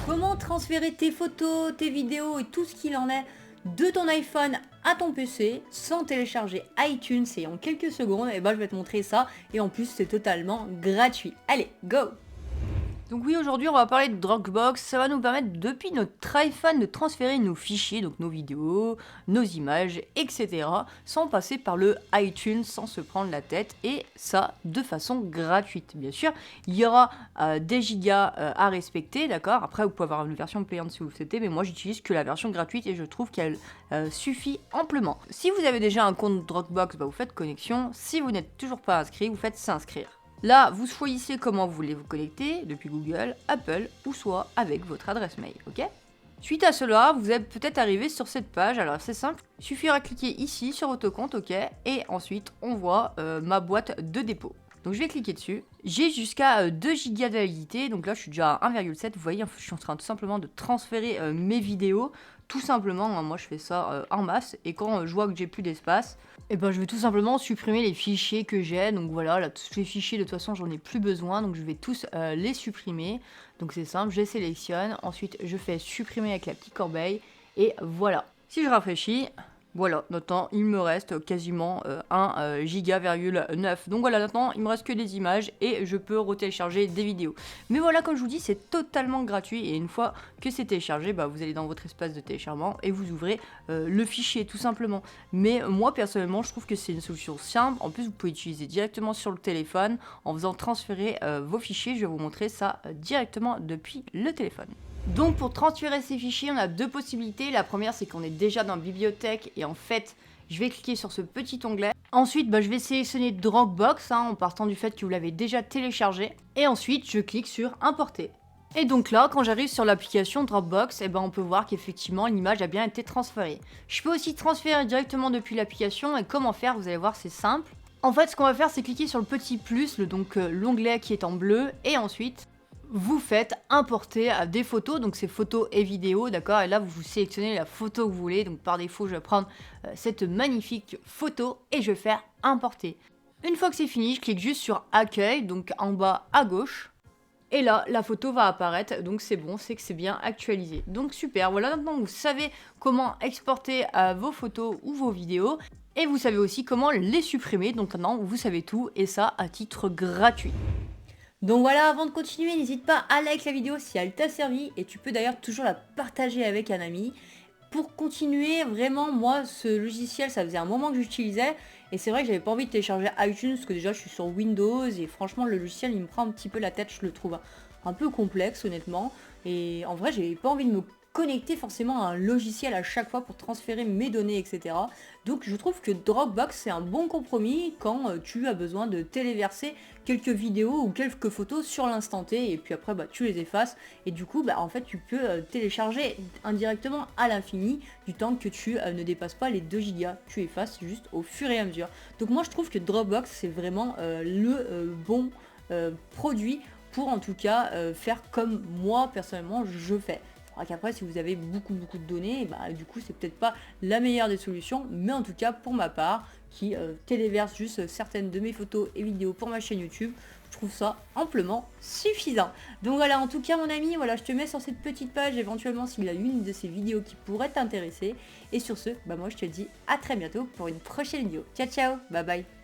Comment transférer tes photos, tes vidéos et tout ce qu'il en est de ton iPhone à ton PC sans télécharger iTunes et en quelques secondes, et ben je vais te montrer ça et en plus c'est totalement gratuit. Allez, go! Donc oui, aujourd'hui on va parler de Dropbox. Ça va nous permettre depuis notre iPhone de transférer nos fichiers, donc nos vidéos, nos images, etc. sans passer par le iTunes, sans se prendre la tête, et ça de façon gratuite. Bien sûr, il y aura des gigas à respecter, d'accord. Après vous pouvez avoir une version payante si vous le souhaitez, mais moi j'utilise que la version gratuite et je trouve qu'elle suffit amplement. Si vous avez déjà un compte Dropbox, vous faites connexion. Si vous n'êtes toujours pas inscrit, vous faites s'inscrire. Là, vous choisissez comment vous voulez vous connecter, depuis Google, Apple ou soit avec votre adresse mail, ok? Suite à cela, vous êtes peut-être arrivé sur cette page, alors c'est simple, il suffira de cliquer ici sur votre compte, ok? Et ensuite, on voit ma boîte de dépôt. Donc je vais cliquer dessus. J'ai jusqu'à 2 Go de validité, donc là je suis déjà à 1,7. Vous voyez, je suis en train tout simplement de transférer mes vidéos. Tout simplement, moi je fais ça en masse, et quand je vois que j'ai plus d'espace, et ben je vais tout simplement supprimer les fichiers que j'ai. Donc voilà, là, tous les fichiers de toute façon j'en ai plus besoin, donc je vais tous les supprimer. Donc c'est simple, je sélectionne, ensuite je fais supprimer avec la petite corbeille, et voilà. Si je rafraîchis, voilà, maintenant il me reste quasiment 1 Go,9. Donc voilà, maintenant il me reste que des images et je peux retélécharger des vidéos. Mais voilà, comme je vous dis, c'est totalement gratuit, et une fois que c'est téléchargé, vous allez dans votre espace de téléchargement et vous ouvrez le fichier tout simplement. Mais moi personnellement, je trouve que c'est une solution simple. En plus, vous pouvez utiliser directement sur le téléphone en faisant transférer vos fichiers. Je vais vous montrer ça directement depuis le téléphone. Donc pour transférer ces fichiers, on a deux possibilités. La première, c'est qu'on est déjà dans la bibliothèque et en fait, je vais cliquer sur ce petit onglet. Ensuite, je vais sélectionner Dropbox en partant du fait que vous l'avez déjà téléchargé. Et ensuite, je clique sur Importer. Et donc là, quand j'arrive sur l'application Dropbox, on peut voir qu'effectivement l'image a bien été transférée. Je peux aussi transférer directement depuis l'application, et comment faire, vous allez voir, c'est simple. En fait, ce qu'on va faire, c'est cliquer sur le petit plus, l'onglet qui est en bleu, et ensuite vous faites importer des photos, donc c'est photos et vidéos, d'accord. Et là vous sélectionnez la photo que vous voulez, donc par défaut je vais prendre cette magnifique photo et je vais faire importer. Une fois que c'est fini, je clique juste sur accueil, donc en bas à gauche. Et là, la photo va apparaître, donc c'est bon, c'est que c'est bien actualisé. Donc super, voilà, maintenant vous savez comment exporter vos photos ou vos vidéos. Et vous savez aussi comment les supprimer, donc maintenant vous savez tout, et ça à titre gratuit. Donc voilà, avant de continuer, n'hésite pas à like la vidéo si elle t'a servi, et tu peux d'ailleurs toujours la partager avec un ami. Pour continuer, vraiment, moi, ce logiciel, ça faisait un moment que j'utilisais, et c'est vrai que j'avais pas envie de télécharger iTunes, parce que déjà je suis sur Windows, et franchement le logiciel il me prend un petit peu la tête, je le trouve un peu complexe honnêtement, et en vrai j'avais pas envie de me connecter forcément à un logiciel à chaque fois pour transférer mes données, etc. Donc je trouve que Dropbox c'est un bon compromis quand tu as besoin de téléverser quelques vidéos ou quelques photos sur l'instant T, et puis après tu les effaces, et du coup en fait tu peux télécharger indirectement à l'infini du temps que tu ne dépasses pas les 2 Go. Tu effaces juste au fur et à mesure. Donc moi je trouve que Dropbox c'est vraiment le bon produit pour en tout cas faire comme moi personnellement je fais. Qu'après si vous avez beaucoup de données, du coup c'est peut-être pas la meilleure des solutions, mais en tout cas pour ma part qui téléverse juste certaines de mes photos et vidéos pour ma chaîne YouTube, je trouve ça amplement suffisant. Donc voilà, en tout cas mon ami, voilà, je te mets sur cette petite page éventuellement s'il y a une de ces vidéos qui pourrait t'intéresser. Et sur ce, moi je te dis à très bientôt pour une prochaine vidéo. Ciao ciao, bye bye.